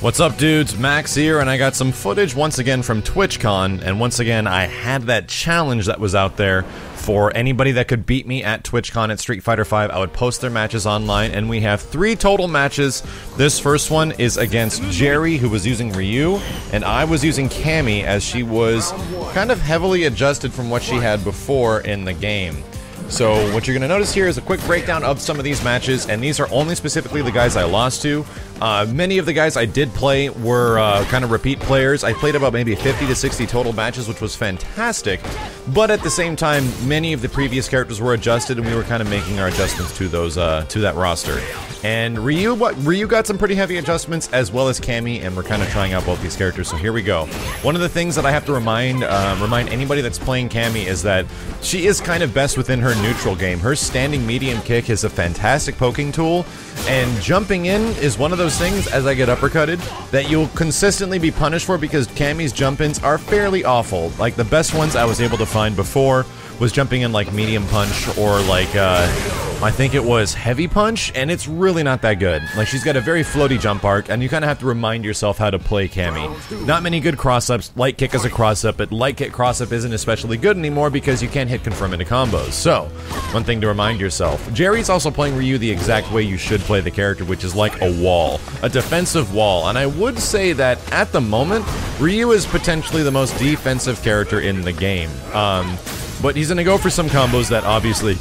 What's up, dudes? Max here, and I got some footage once again from TwitchCon, and once again I had that challenge that was out there for anybody that could beat me at TwitchCon at Street Fighter V. I would post their matches online, and we have 3 total matches. This first one is against Jerry, who was using Ryu, and I was using Cammy, as she was kind of heavily adjusted from what she had before in the game. So what you're going to notice here is a quick breakdown of some of these matches, and these are only specifically the guys I lost to. Many of the guys I did play were kind of repeat players. I played about maybe 50 to 60 total matches, which was fantastic, but at the same time, many of the previous characters were adjusted, and we were kind of making our adjustments to those to that roster. And Ryu got some pretty heavy adjustments, as well as Cammy, and we're kind of trying out both these characters, so here we go. One of the things that I have to remind anybody that's playing Cammy is that she is kind of best within her neutral game. Her standing medium kick is a fantastic poking tool, and jumping in is one of those things, as I get uppercutted, that you'll consistently be punished for because Cammy's jump-ins are fairly awful. Like, the best ones I was able to find before was jumping in like medium punch or like I think it was heavy punch, and it's really not that good. Like, she's got a very floaty jump arc, and you kind of have to remind yourself how to play Cammy. Not many good cross-ups. Light kick is a cross-up, but light kick cross-up isn't especially good anymore because you can't hit confirm into combos. So, one thing to remind yourself. Jerry's also playing Ryu the exact way you should play the character, which is like a wall. A defensive wall. And I would say that, at the moment, Ryu is potentially the most defensive character in the game. But he's gonna go for some combos that obviously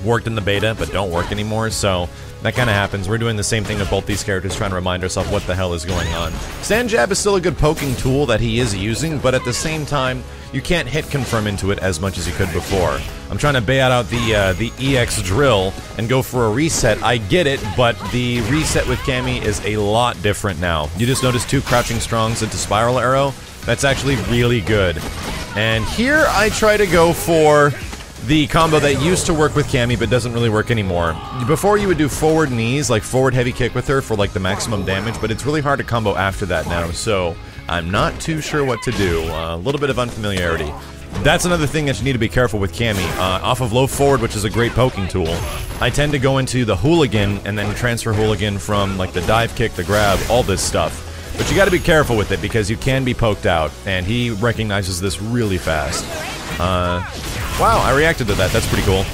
worked in the beta, but don't work anymore, so that kind of happens. We're doing the same thing with both these characters, trying to remind ourselves what the hell is going on. Stand jab is still a good poking tool that he is using, but at the same time, you can't hit confirm into it as much as you could before. I'm trying to bait out the EX drill and go for a reset. I get it, but the reset with Cammy is a lot different now. You just notice 2 crouching strongs into spiral arrow. That's actually really good. And here I try to go for the combo that used to work with Cammy but doesn't really work anymore. Before, you would do forward knees, like forward heavy kick with her for like the maximum damage, but it's really hard to combo after that now, so I'm not too sure what to do. A little bit of unfamiliarity. That's another thing that you need to be careful with Cammy. Off of low forward, which is a great poking tool, I tend to go into the hooligan and then transfer hooligan from like the dive kick, the grab, all this stuff. But you gotta be careful with it because you can be poked out, and he recognizes this really fast. Wow, I reacted to that. That's pretty cool.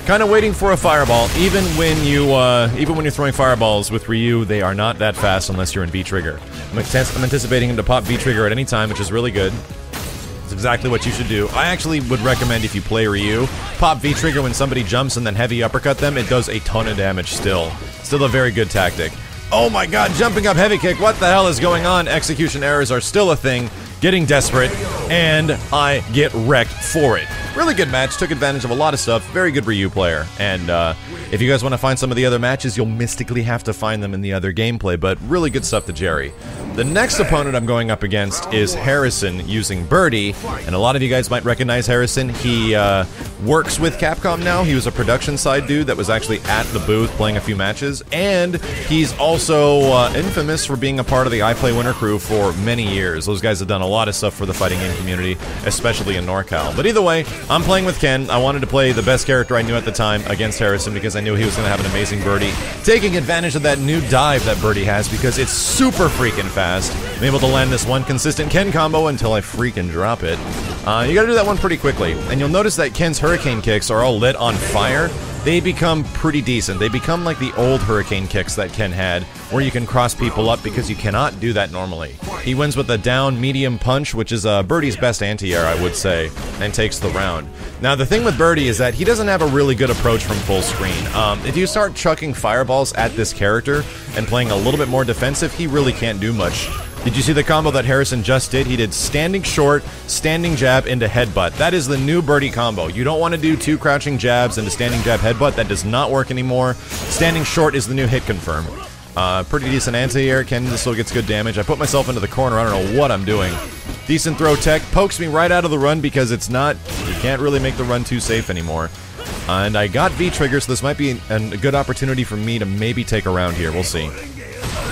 Kind of waiting for a fireball. Even when you're throwing fireballs with Ryu, they are not that fast unless you're in V-trigger. I'm anticipating him to pop V-trigger at any time, which is really good. It's exactly what you should do. I actually would recommend, if you play Ryu, pop V-trigger when somebody jumps and then heavy uppercut them. It does a ton of damage still. Still a very good tactic. Oh my god, jumping up heavy kick. What the hell is going on? Execution errors are still a thing. Getting desperate, and I get wrecked for it. Really good match, took advantage of a lot of stuff, very good Ryu player, and if you guys want to find some of the other matches, you'll mystically have to find them in the other gameplay, but really good stuff to Jerry. The next opponent I'm going up against is Harrison using Birdie, and a lot of you guys might recognize Harrison. He works with Capcom now. He was a production side dude that was actually at the booth playing a few matches, and he's also infamous for being a part of the iPlay Winter crew for many years. Those guys have done a lot of stuff for the fighting game community, especially in NorCal. But either way, I'm playing with Ken. I wanted to play the best character I knew at the time against Harrison because I knew he was going to have an amazing Birdie. Taking advantage of that new dive that Birdie has because it's super freaking fast. I'm able to land this one consistent Ken combo until I freaking drop it. You gotta do that one pretty quickly. And you'll notice that Ken's hurricane kicks are all lit on fire. They become pretty decent. They become like the old hurricane kicks that Ken had, where you can cross people up because you cannot do that normally. He wins with a down medium punch, which is Birdie's best anti-air, I would say, and takes the round. Now, the thing with Birdie is that he doesn't have a really good approach from full screen. If you start chucking fireballs at this character and playing a little bit more defensive, he really can't do much. Did you see the combo that Harrison just did? He did standing short, standing jab into headbutt. That is the new Birdie combo. You don't want to do 2 crouching jabs into standing jab headbutt. That does not work anymore. Standing short is the new hit confirm. Pretty decent anti-air. Ken still gets good damage. I put myself into the corner. I don't know what I'm doing. Decent throw tech. Pokes me right out of the run because it's not... You can't really make the run too safe anymore. And I got V-trigger, so this might be a good opportunity for me to maybe take a round here. We'll see.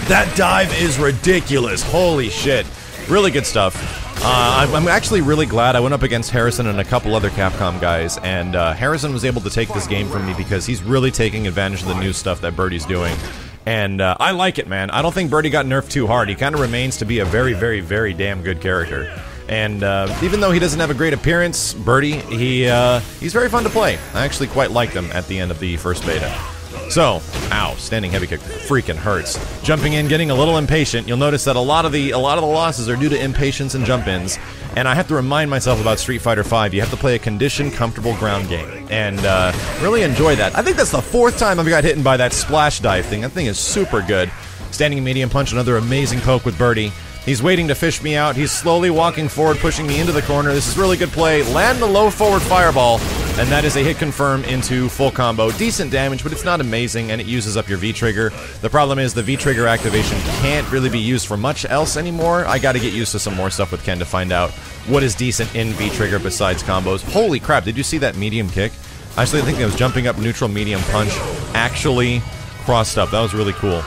That dive is ridiculous. Holy shit. Really good stuff. I'm actually really glad I went up against Harrison and a couple other Capcom guys, and Harrison was able to take this game from me because he's really taking advantage of the new stuff that Birdie's doing. And I like it, man. I don't think Birdie got nerfed too hard. He kind of remains to be a very, very, very damn good character. And even though he doesn't have a great appearance, Birdie, he's very fun to play. I actually quite liked him at the end of the first beta. So, ow, standing heavy kick freaking hurts. Jumping in, getting a little impatient. You'll notice that a lot of the losses are due to impatience and jump-ins. And I have to remind myself about Street Fighter V. You have to play a conditioned, comfortable ground game. And really enjoy that. I think that's the 4th time I've got hit by that splash dive thing. That thing is super good. Standing medium punch, another amazing poke with Birdie. He's waiting to fish me out. He's slowly walking forward, pushing me into the corner. This is really good play. Land the low forward fireball, and that is a hit confirm into full combo. Decent damage, but it's not amazing, and it uses up your V-trigger. The problem is the V-trigger activation can't really be used for much else anymore. I gotta get used to some more stuff with Ken to find out what is decent in V-trigger besides combos. Holy crap, did you see that medium kick? Actually, I think it was jumping up neutral medium punch actually crossed up. That was really cool.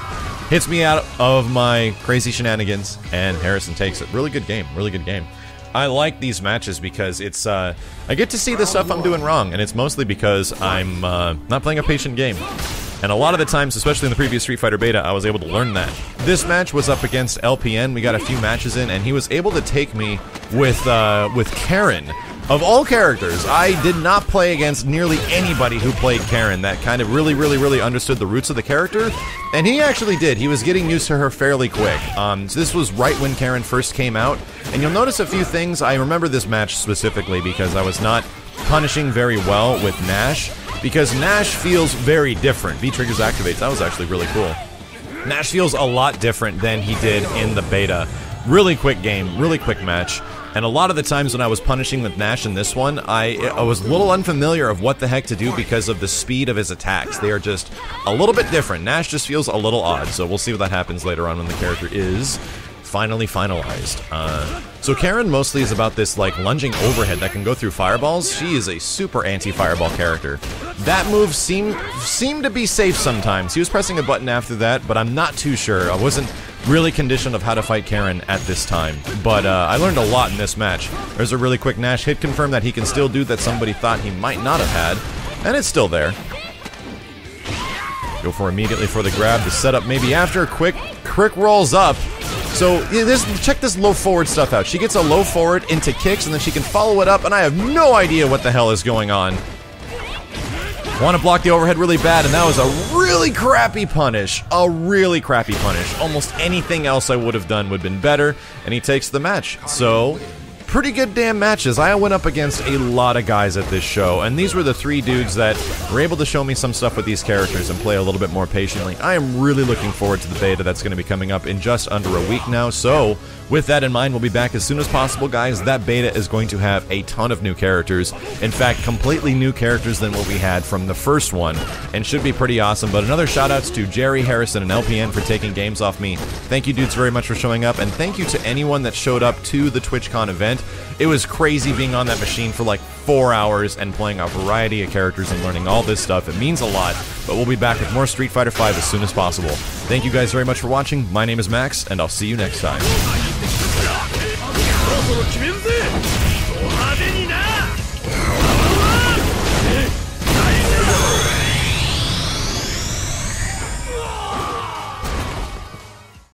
Hits me out of my crazy shenanigans, and Harrison takes it. Really good game, really good game. I like these matches because it's, I get to see the stuff I'm doing wrong, and it's mostly because I'm not playing a patient game. And a lot of the times, especially in the previous Street Fighter beta, I was able to learn that. This match was up against LPN. We got a few matches in, and he was able to take me with Karen. Of all characters, I did not play against nearly anybody who played Karen that kind of really understood the roots of the character, and he actually did. He was getting used to her fairly quick. So this was right when Karen first came out, and you'll notice a few things. I remember this match specifically because I was not punishing very well with Nash, because Nash feels very different. V-triggers activates. That was actually really cool. Nash feels a lot different than he did in the beta. Really quick game, really quick match. And a lot of the times when I was punishing with Nash in this one, I was a little unfamiliar of what the heck to do because of the speed of his attacks. They are just a little bit different. Nash just feels a little odd, so we'll see what that happens later on when the character is finally finalized. So Karen mostly is about this like lunging overhead that can go through fireballs. She is a super anti-fireball character. That move seemed to be safe sometimes. He was pressing a button after that, but I'm not too sure. I wasn't really conditioned of how to fight Karen at this time, but I learned a lot in this match. There's a really quick Nash hit confirm that he can still do that somebody thought he might not have had, and it's still there. Go for immediately for the grab, the setup maybe after, quick rolls up. So check this low forward stuff out. She gets a low forward into kicks and then she can follow it up, and I have no idea what the hell is going on. Want to block the overhead really bad, and that was a really crappy punish. A really crappy punish. Almost anything else I would have done would have been better, and he takes the match. So, pretty good damn matches. I went up against a lot of guys at this show, and these were the 3 dudes that were able to show me some stuff with these characters and play a little bit more patiently. I am really looking forward to the beta that's going to be coming up in just under a week now, so with that in mind, we'll be back as soon as possible, guys. That beta is going to have a ton of new characters. In fact, completely new characters than what we had from the first one, and should be pretty awesome. But another shout-outs to Jerry, Harrison, and LPN for taking games off me. Thank you, dudes, very much for showing up, and thank you to anyone that showed up to the TwitchCon event. It was crazy being on that machine for like 4 hours and playing a variety of characters and learning all this stuff. It means a lot, but we'll be back with more Street Fighter V as soon as possible. Thank you guys very much for watching. My name is Max, and I'll see you next time.